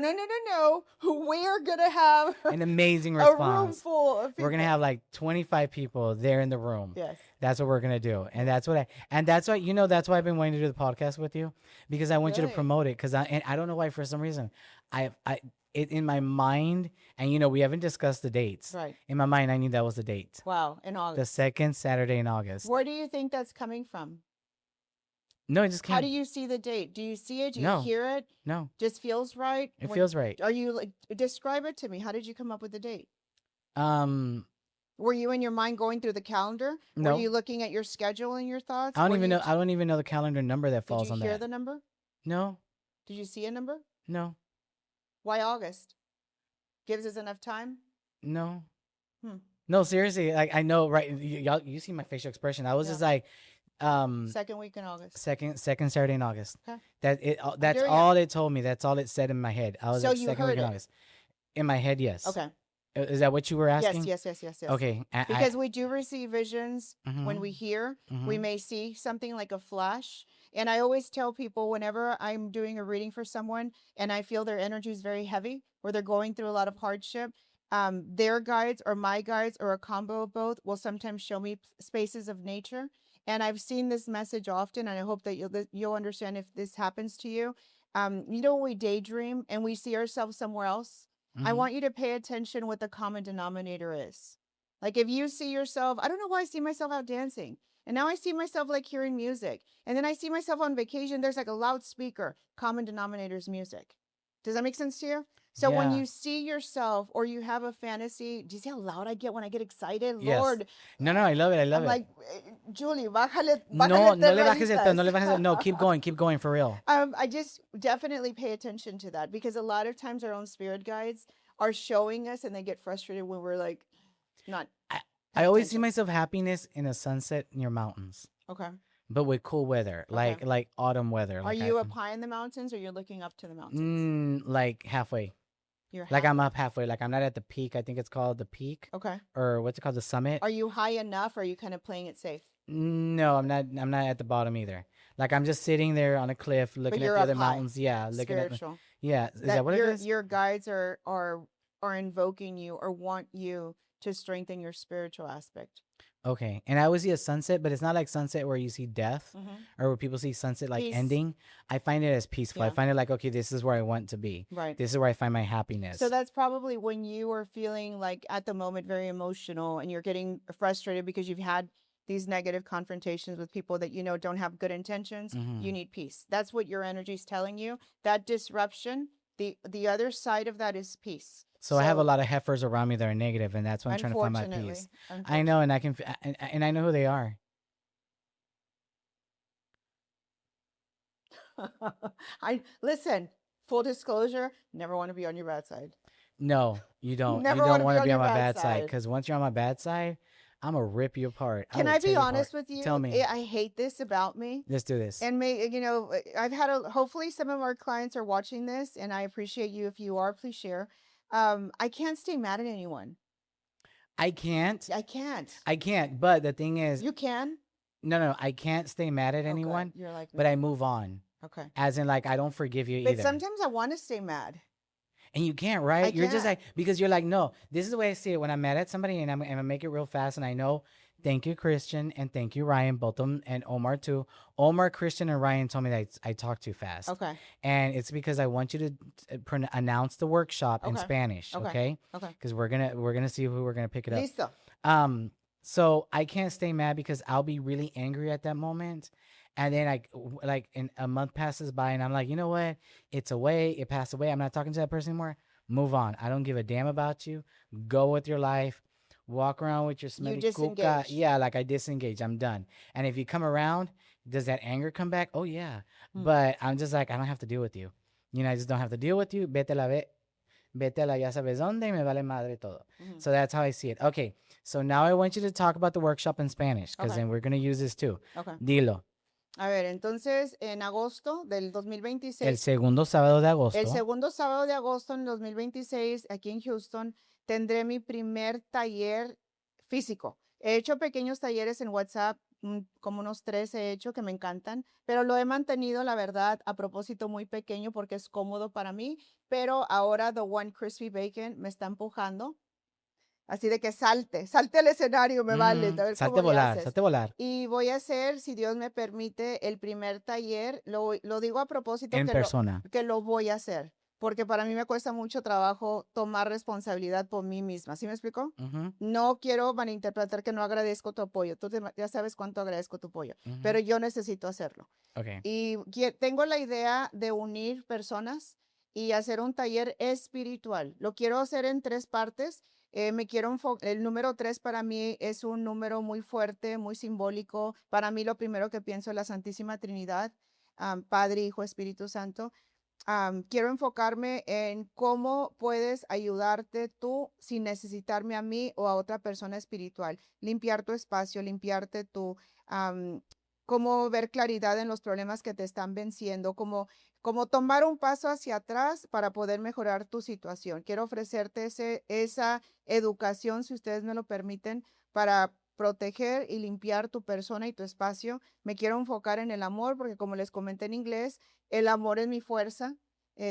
We're going to have An amazing a room response. full of people. We're gonna have like 25 people there in the room. Yes. That's what we're gonna do, and that's why that's why I've been wanting to do the podcast with you, because I want you to Really? promote it. Because I don't know why, for some reason it in my mind, and we haven't discussed the dates. Right. In my mind, I knew that was the date, Wow. In the August. second Saturday in August. Where do you think that's coming from? No, it just How came. do you see the date? Do you see it? Do you No. hear it? No, Just feels right? it When- feels right. Are you like, describe it to me? How did you come up with the date? Um, Were you in your mind going through the calendar? No. Were you looking at your schedule and your thoughts? I don't Were even you know. I don't even know the calendar number that Did falls you on hear that. the number? No, Did you see a number? no, Why August? Gives us enough time? no. Hmm. No, seriously. Like, I know, right? Y'all, you see my facial expression. I was Yeah. just like, Second week in August. second Saturday in August. Okay. That's During it. all it told me. That's all it said in my head. I was So like, you second heard week in it. August. In my head, yes. Okay. Is that what you were asking? Yes. Okay. Because we do receive visions when Mhm, we hear. We mhm. may see something like a flash. And I always tell people whenever I'm doing a reading for someone and I feel their energy is very heavy or they're going through a lot of hardship, their guides or my guides or a combo of both will sometimes show me spaces of nature. And I've seen this message often, and I hope that you'll understand if this happens to you. When we daydream and we see ourselves somewhere else, I Mhm. want you to pay attention what the common denominator is. Like if you see yourself, I don't know why I see myself out dancing. And now I see myself like hearing music. And then I see myself on vacation. There's like a loudspeaker. Common denominator is music. Does that make sense to you? So when Yeah. you see yourself or you have a fantasy, do you see how loud I get when I get excited? Yes. Lord, No, I love it. I love I'm it. like, Julie, bájale, No, bájale no le bajes el rayitas." tono. No le bajes el. No, keep going for real. I just definitely pay attention to that because a lot of times our own spirit guides are showing us and they get frustrated when we're like not. I paying always see attention. myself happiness in a sunset near mountains, Okay. but with cool weather, Okay. like autumn weather. Are Like you up high in the mountains or you're looking up to the mountains? like halfway. You're Like half- I'm up halfway. Like I'm not at the peak. I think it's called the peak, Okay. or what's it called, the summit. Are you high enough or are you kind of playing it safe? No, I'm not. I'm not at the bottom either. Like I'm just sitting there on a cliff, looking at you're the up other high, mountains. Yeah, looking at. Spiritual. Yeah, is that what it your is? your guides are invoking you or want you to strengthen your spiritual aspect. Okay, and I always see a sunset, but it's not like sunset where you see death or where people see sunset like Peace. ending. I find it as peaceful. I Yeah. find it like, okay, this is where I want to be. Right. This is where I find my happiness. So that's probably when you are feeling like at the moment very emotional and you're getting frustrated because you've had these negative confrontations with people that don't have good intentions. Mhm. You need peace. That's what your energy is telling you. That disruption, the other side of that is peace. So I have a lot of heifers around me that are negative, and that's why I'm trying to find my Unfortunately, peace. I know, and I can, and I know who they are. I listen. Full disclosure, never want to be on your bad side. No, you don't. Never You don't wanna want to be your on my bad bad side, side. because once you're on my bad side, I'm gonna rip you apart. Can will I tear be you apart. honest with you? Tell me. I hate this about me. Let's do this. And I've had hopefully some of our clients are watching this, and I appreciate you if you are. Please share. I can't stay mad at anyone. I can't. I can't. I can't. But the thing is, You can? no, I can't stay mad at Okay, anyone, you're like but me. I move on. Okay. As in, like, I don't forgive you But either. sometimes I want to stay mad. And you can't, right? I You're just can't. like, because you're like, no, this is the way I see it. When I'm mad at somebody and I'm gonna make it real fast, and I know, thank you, Christian, and thank you, Ryan, both of them, and Omar too. Omar, Christian, and Ryan told me that I talk too fast. Okay. And it's because I want you to announce the workshop in Okay. Spanish, Okay. okay? Okay. Because we're gonna see who we're gonna pick it up. Listo. So I can't stay mad because I'll be really angry at that moment. And then like in a month passes by and I'm like, you know what? It's away. It passed away. I'm not talking to that person anymore. Move on. I don't give a damn about you. Go with your life. Walk around with your smelly cuca. disengage. Yeah, like I disengage. I'm done. And if you come around, does that anger come back? Oh yeah. But I'm just like, I don't have to deal with you. You know, I just don't have to deal with you. Vete a la ya sabes dónde, me vale madre todo. So that's how I see it. Okay, so now I want you to talk about the workshop in Spanish, because Okay. then we're going to use this too. Okay. Dilo. A ver, entonces en agosto del 2026. El segundo sábado de El agosto. segundo sábado de agosto en 2026, aquí en Houston, tendré mi primer taller físico. He hecho pequeños talleres en WhatsApp, como unos 3 he hecho que me encantan, pero lo he mantenido, la verdad, a propósito muy pequeño porque es cómodo para mí, pero ahora The One Crispy Bacon me está empujando. Así de que salte al escenario, me vale, a ver Salte cómo le volar, haces. salte volar. Y voy a hacer, si Dios me permite, el primer taller. Lo digo a propósito En persona. que lo voy a hacer, porque para mí me cuesta mucho trabajo tomar responsabilidad por mí misma. ¿Sí me explico? Ujú, No quiero malinterpretar que no agradezco tu apoyo. Ya sabes cuánto agradezco tu apoyo, ujú. pero yo necesito hacerlo. Okay. Y tengo la idea de unir personas y hacer un taller espiritual. Lo quiero hacer en 3 partes. El número 3 para mí es un número muy fuerte, muy simbólico. Para mí lo primero que pienso es la Santísima Trinidad, Padre, Hijo, Espíritu Santo. Quiero enfocarme en cómo puedes ayudarte tú sin necesitarme a mí o a otra persona espiritual. Limpiar tu espacio, limpiarte tú, cómo ver claridad en los problemas que te están venciendo, cómo tomar un paso hacia atrás para poder mejorar tu situación. Quiero ofrecerte esa educación, si ustedes me lo permiten, para proteger y limpiar tu persona y tu espacio. Me quiero enfocar en el amor porque, como les comenté en inglés, el amor es mi fuerza.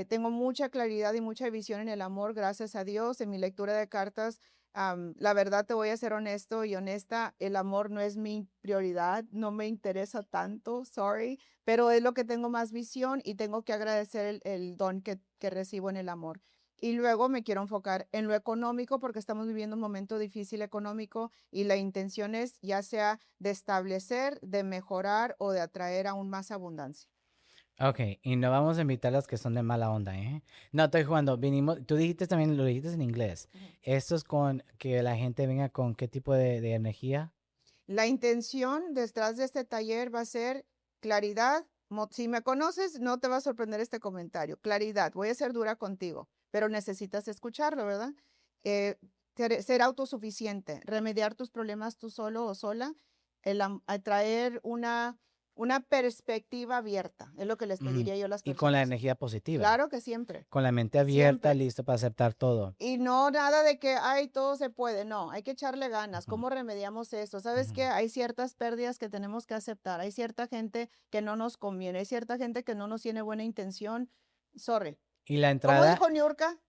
Tengo mucha claridad y mucha visión en el amor, gracias a Dios. En mi lectura de cartas, la verdad, te voy a ser honesto y honesta, el amor no es mi prioridad, no me interesa tanto, sorry, pero es lo que tengo más visión y tengo que agradecer el don que recibo en el amor. Y luego me quiero enfocar en lo económico porque estamos viviendo un momento difícil económico y la intención es ya sea de establecer, de mejorar o de atraer aún más abundancia. Ok, y no vamos a invitar a los que son de mala onda, ¿eh? No, estoy jugando. Tú dijiste también, lo dijiste en inglés. Esto es con que la gente venga con qué tipo de energía. La intención detrás de este taller va a ser claridad. Si me conoces, no te va a sorprender este comentario. Claridad, voy a ser dura contigo, pero necesitas escucharlo, ¿verdad? Ser autosuficiente, remediar tus problemas tú solo o sola, atraer una perspectiva abierta, es lo que les pediría yo a las Y personas. con la energía positiva. Claro que siempre. Con la mente abierta, Siempre. listo para aceptar todo. Y no nada de que, ay, todo se puede. No, hay que echarle ganas. ¿Cómo remediamos esto? ¿Sabes qué? Hay ciertas pérdidas que tenemos que aceptar. Hay cierta gente que no nos conviene. Hay cierta gente que no nos tiene buena intención. Sorry. Y la ¿Cómo entrada. dijo Niurka?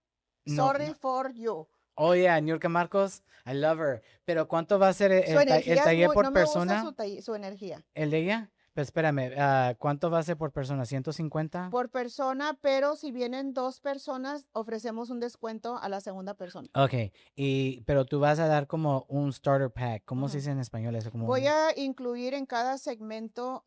No, Sorry for you. Oh, yeah, Niurka Marcos, I love her. Pero ¿cuánto va a ser Su energía es taller por no persona? me gusta su energía. ¿El de ella? Pero espérame, ¿cuánto va a ser por persona? ¿150? Por persona, pero si vienen 2 personas, ofrecemos un descuento a la segunda persona. Ok, pero tú vas a dar como un starter pack. ¿Cómo se dice en español eso? Como Voy a incluir en cada segmento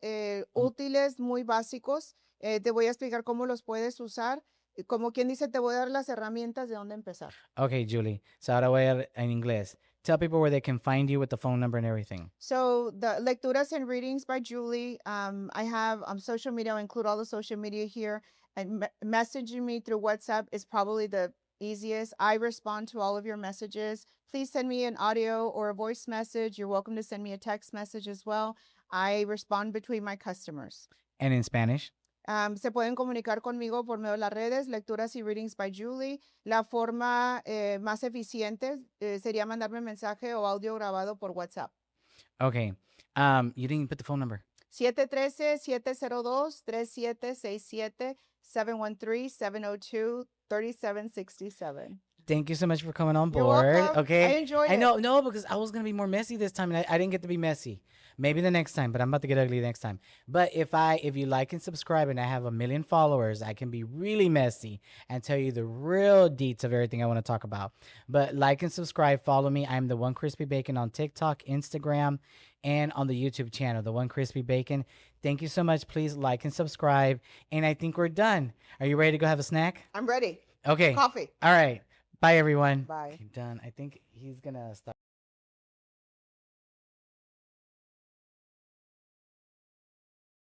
útiles muy básicos. Te voy a explicar cómo los puedes usar. Como quien dice, te voy a dar las herramientas de dónde empezar. Okay, Julie. So ahora voy a en inglés. Tell people where they can find you with the phone number and everything. So the lecturas and readings by Julie. I have social media. I'll include all the social media here. And messaging me through WhatsApp is probably the easiest. I respond to all of your messages. Please send me an audio or a voice message. You're welcome to send me a text message as well. I respond between my customers. And in Spanish? Se pueden comunicar conmigo por medio de las redes, lecturas y readings by Julie. La forma más eficiente sería mandarme mensaje o audio grabado por WhatsApp. Okay. You didn't put the phone number. 713-702-3767, 713-702-3767. Thank you so much for coming on You're board. welcome. Okay. I enjoyed I it. know, no, because I was gonna be more messy this time, and I didn't get to be messy. Maybe the next time, but I'm about to get ugly next time. But if you like and subscribe, and I have 1 million followers, I can be really messy and tell you the real deets of everything I want to talk about. But like and subscribe, follow me. I'm the One Crispy Bacon on TikTok, Instagram, and on the YouTube channel, the One Crispy Bacon. Thank you so much. Please like and subscribe. And I think we're done. Are you ready to go have a snack? I'm ready. Okay. Coffee. All right. Bye, everyone. Bye. Okay, done. I think he's gonna stop.